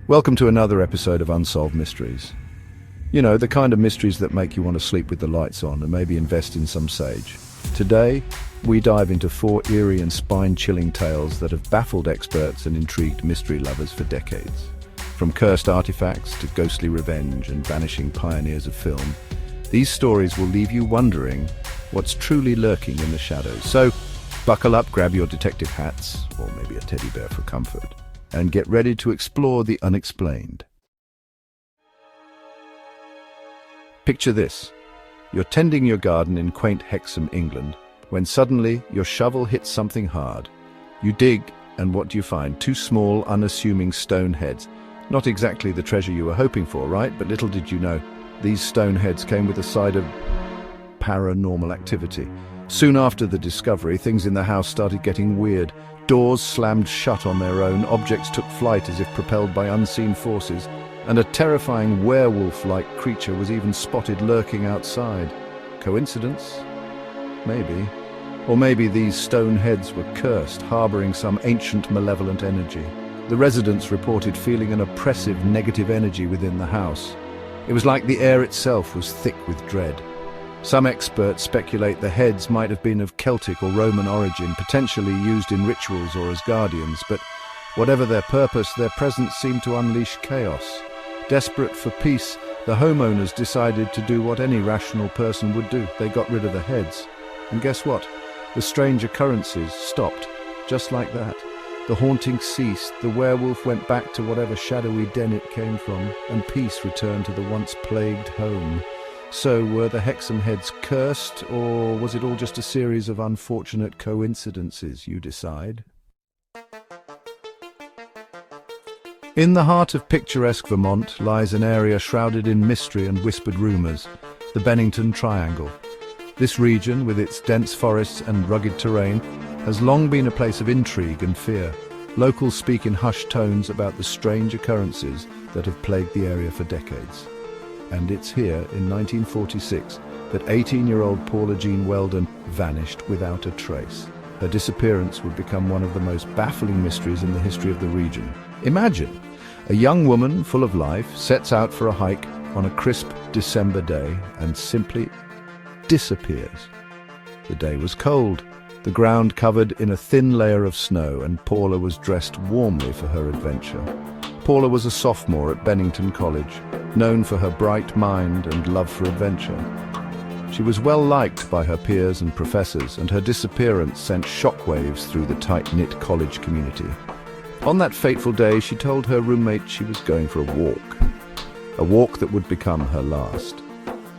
Welcome to another episode of Unsolved Mysteries. You know, the kind of mysteries that make you want to sleep with the lights on and maybe invest in some sage. Today, we dive into four eerie and spine-chilling tales that have baffled experts and intrigued mystery lovers for decades. From cursed artifacts to ghostly revenge and vanishing pioneers of film, these stories will leave you wondering what's truly lurking in the shadows. So, buckle up, grab your detective hats, or maybe a teddy bear for comfort, and get ready to explore the unexplained. Picture this. You're tending your garden in quaint Hexham, England, when suddenly your shovel hits something hard. You dig, and what do you find? Two small, unassuming stone heads. Not exactly the treasure you were hoping for, right? But little did you know, these stone heads came with a side of paranormal activity. Soon after the discovery, things in the house started getting weird. Doors slammed shut on their own, objects took flight as if propelled by unseen forces, and a terrifying werewolf-like creature was even spotted lurking outside. Coincidence? Maybe. Or maybe these stone heads were cursed, harboring some ancient malevolent energy. The residents reported feeling an oppressive negative energy within the house. It was like the air itself was thick with dread. Some experts speculate the heads might have been of Celtic or Roman origin, potentially used in rituals or as guardians, but whatever their purpose, their presence seemed to unleash chaos. Desperate for peace, the homeowners decided to do what any rational person would do. They got rid of the heads. And guess what? The strange occurrences stopped, just like that. The haunting ceased, the werewolf went back to whatever shadowy den it came from, and peace returned to the once plagued home. So, were the Hexham heads cursed, or was it all just a series of unfortunate coincidences, you decide? In the heart of picturesque Vermont lies an area shrouded in mystery and whispered rumours, the Bennington Triangle. This region, with its dense forests and rugged terrain, has long been a place of intrigue and fear. Locals speak in hushed tones about the strange occurrences that have plagued the area for decades. And it's here, in 1946, that 18-year-old Paula Jean Weldon vanished without a trace. Her disappearance would become one of the most baffling mysteries in the history of the region. Imagine, a young woman full of life sets out for a hike on a crisp December day and simply disappears. The day was cold, the ground covered in a thin layer of snow, and Paula was dressed warmly for her adventure. Paula was a sophomore at Bennington College, known for her bright mind and love for adventure. She was well liked by her peers and professors, and her disappearance sent shockwaves through the tight-knit college community. On that fateful day, she told her roommate she was going for a walk that would become her last.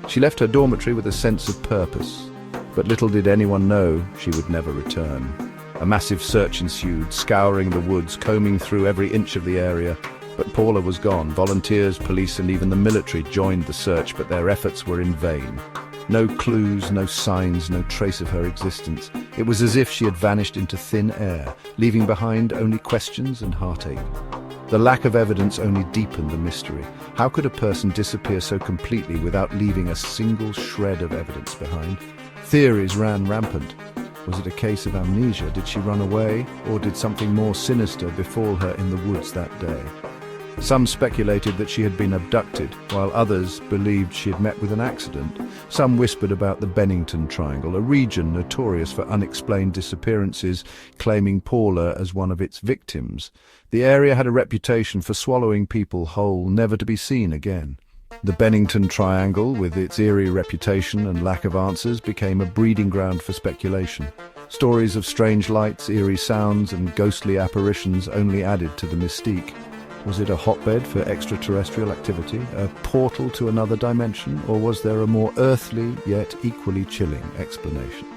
She left her dormitory with a sense of purpose, but little did anyone know she would never return. A massive search ensued, scouring the woods, combing through every inch of the area. But Paula was gone. Volunteers, police, and even the military joined the search, but their efforts were in vain. No clues, no signs, no trace of her existence. It was as if she had vanished into thin air, leaving behind only questions and heartache. The lack of evidence only deepened the mystery. How could a person disappear so completely without leaving a single shred of evidence behind? Theories ran rampant. Was it a case of amnesia? Did she run away? Or did something more sinister befall her in the woods that day? Some speculated that she had been abducted, while others believed she had met with an accident. Some whispered about the Bennington Triangle, a region notorious for unexplained disappearances, claiming Paula as one of its victims. The area had a reputation for swallowing people whole, never to be seen again. The Bennington Triangle, with its eerie reputation and lack of answers, became a breeding ground for speculation. Stories of strange lights, eerie sounds, and ghostly apparitions only added to the mystique. Was it a hotbed for extraterrestrial activity, a portal to another dimension, or was there a more earthly yet equally chilling explanation?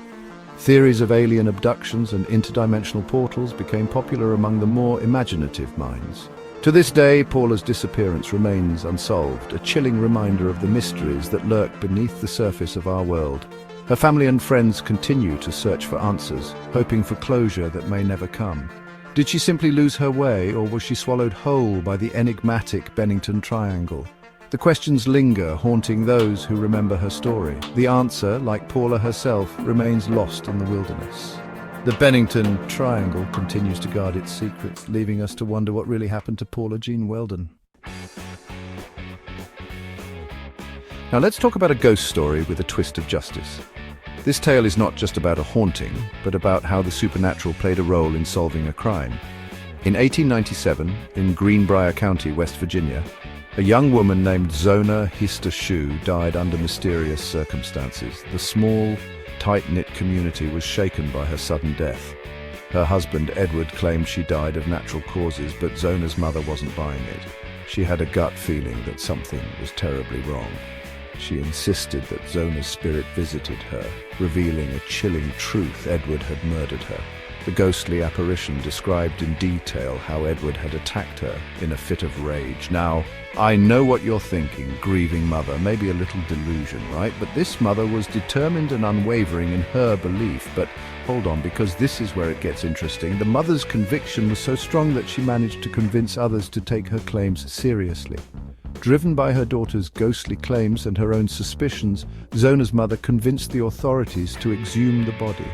Theories of alien abductions and interdimensional portals became popular among the more imaginative minds. To this day, Paula's disappearance remains unsolved, a chilling reminder of the mysteries that lurk beneath the surface of our world. Her family and friends continue to search for answers, hoping for closure that may never come. Did she simply lose her way, or was she swallowed whole by the enigmatic Bennington Triangle? The questions linger, haunting those who remember her story. The answer, like Paula herself, remains lost in the wilderness. The Bennington Triangle continues to guard its secrets, leaving us to wonder what really happened to Paula Jean Weldon. Now let's talk about a ghost story with a twist of justice. This tale is not just about a haunting, but about how the supernatural played a role in solving a crime. In 1897, in Greenbrier County, West Virginia, a young woman named Zona Hista-Shu died under mysterious circumstances. The small, tight-knit community was shaken by her sudden death. Her husband, Edward, claimed she died of natural causes, but Zona's mother wasn't buying it. She had a gut feeling that something was terribly wrong. She insisted that Zona's spirit visited her, revealing a chilling truth: Edward had murdered her. The ghostly apparition described in detail how Edward had attacked her in a fit of rage. Now, I know what you're thinking, grieving mother, maybe a little delusion, right? But this mother was determined and unwavering in her belief. But hold on, because this is where it gets interesting. The mother's conviction was so strong that she managed to convince others to take her claims seriously. Driven by her daughter's ghostly claims and her own suspicions, Zona's mother convinced the authorities to exhume the body.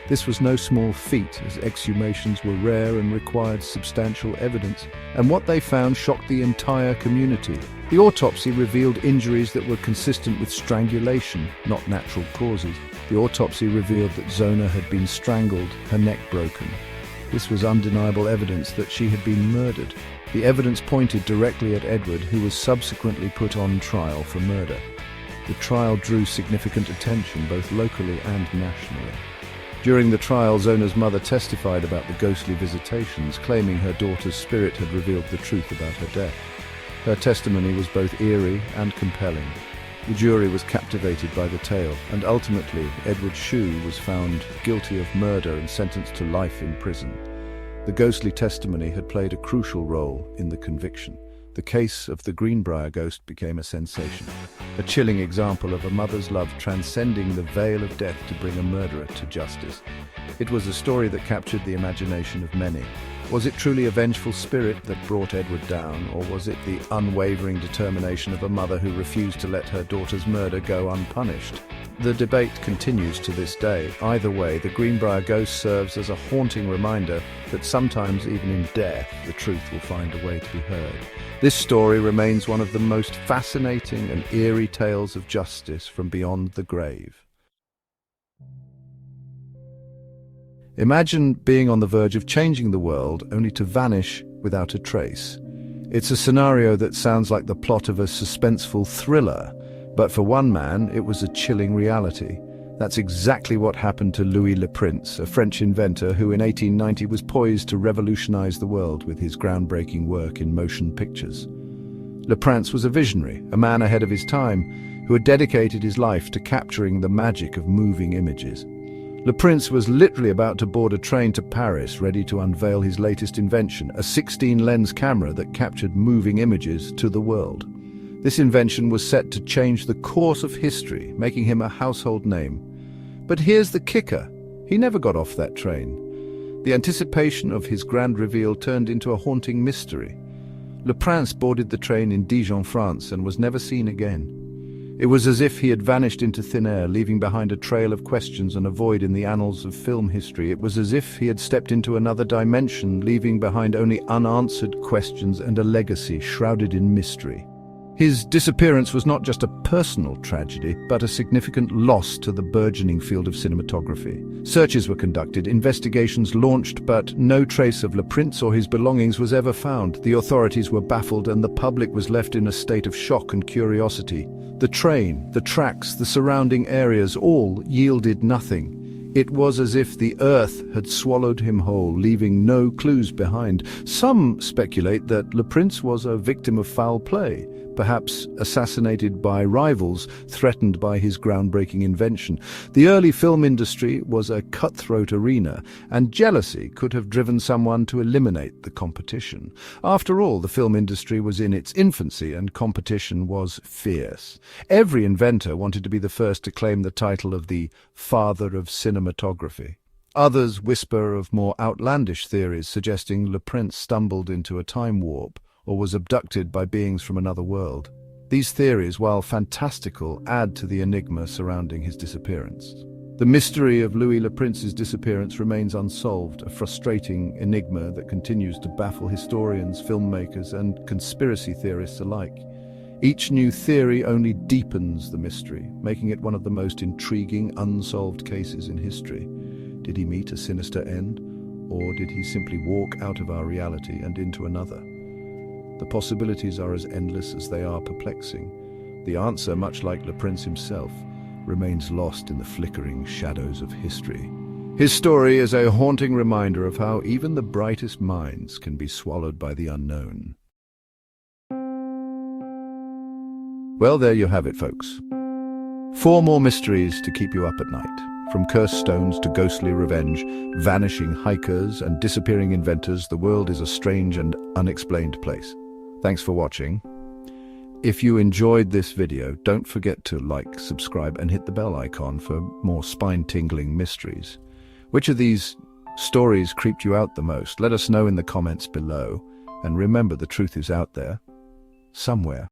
This was no small feat, as exhumations were rare and required substantial evidence, and what they found shocked the entire community. The autopsy revealed injuries that were consistent with strangulation, not natural causes. The autopsy revealed that Zona had been strangled, her neck broken. This was undeniable evidence that she had been murdered. The evidence pointed directly at Edward, who was subsequently put on trial for murder. The trial drew significant attention, both locally and nationally. During the trial, Zona's mother testified about the ghostly visitations, claiming her daughter's spirit had revealed the truth about her death. Her testimony was both eerie and compelling. The jury was captivated by the tale, and ultimately, Edward Shu was found guilty of murder and sentenced to life in prison. The ghostly testimony had played a crucial role in the conviction. The case of the Greenbrier ghost became a sensation, a chilling example of a mother's love transcending the veil of death to bring a murderer to justice. It was a story that captured the imagination of many. Was it truly a vengeful spirit that brought Edward down, or was it the unwavering determination of a mother who refused to let her daughter's murder go unpunished? The debate continues to this day. Either way, the Greenbrier ghost serves as a haunting reminder that sometimes, even in death, the truth will find a way to be heard. This story remains one of the most fascinating and eerie tales of justice from beyond the grave. Imagine being on the verge of changing the world only to vanish without a trace. It's a scenario that sounds like the plot of a suspenseful thriller, but for one man, it was a chilling reality. That's exactly what happened to Louis Le Prince, a French inventor who in 1890 was poised to revolutionize the world with his groundbreaking work in motion pictures. Le Prince was a visionary, a man ahead of his time, who had dedicated his life to capturing the magic of moving images. Le Prince was literally about to board a train to Paris, ready to unveil his latest invention, a 16-lens camera that captured moving images to the world. This invention was set to change the course of history, making him a household name. But here's the kicker: he never got off that train. The anticipation of his grand reveal turned into a haunting mystery. Le Prince boarded the train in Dijon, France, and was never seen again. It was as if he had vanished into thin air, leaving behind a trail of questions and a void in the annals of film history. It was as if he had stepped into another dimension, leaving behind only unanswered questions and a legacy shrouded in mystery. His disappearance was not just a personal tragedy, but a significant loss to the burgeoning field of cinematography. Searches were conducted, investigations launched, but no trace of Le Prince or his belongings was ever found. The authorities were baffled, and the public was left in a state of shock and curiosity. The train, the tracks, the surrounding areas all yielded nothing. It was as if the earth had swallowed him whole, leaving no clues behind. Some speculate that Le Prince was a victim of foul play, perhaps assassinated by rivals threatened by his groundbreaking invention. The early film industry was a cutthroat arena, and jealousy could have driven someone to eliminate the competition. After all, the film industry was in its infancy, and competition was fierce. Every inventor wanted to be the first to claim the title of the father of cinematography. Others whisper of more outlandish theories, suggesting Le Prince stumbled into a time warp or was abducted by beings from another world. These theories, while fantastical, add to the enigma surrounding his disappearance. The mystery of Louis Le Prince's disappearance remains unsolved, a frustrating enigma that continues to baffle historians, filmmakers, and conspiracy theorists alike. Each new theory only deepens the mystery, making it one of the most intriguing, unsolved cases in history. Did he meet a sinister end, or did he simply walk out of our reality and into another? The possibilities are as endless as they are perplexing. The answer, much like Le Prince himself, remains lost in the flickering shadows of history. His story is a haunting reminder of how even the brightest minds can be swallowed by the unknown. Well, there you have it, folks. 4 more mysteries to keep you up at night. From cursed stones to ghostly revenge, vanishing hikers and disappearing inventors, the world is a strange and unexplained place. Thanks for watching. If you enjoyed this video, don't forget to like, subscribe, and hit the bell icon for more spine-tingling mysteries. Which of these stories creeped you out the most? Let us know in the comments below. And remember, the truth is out there, somewhere.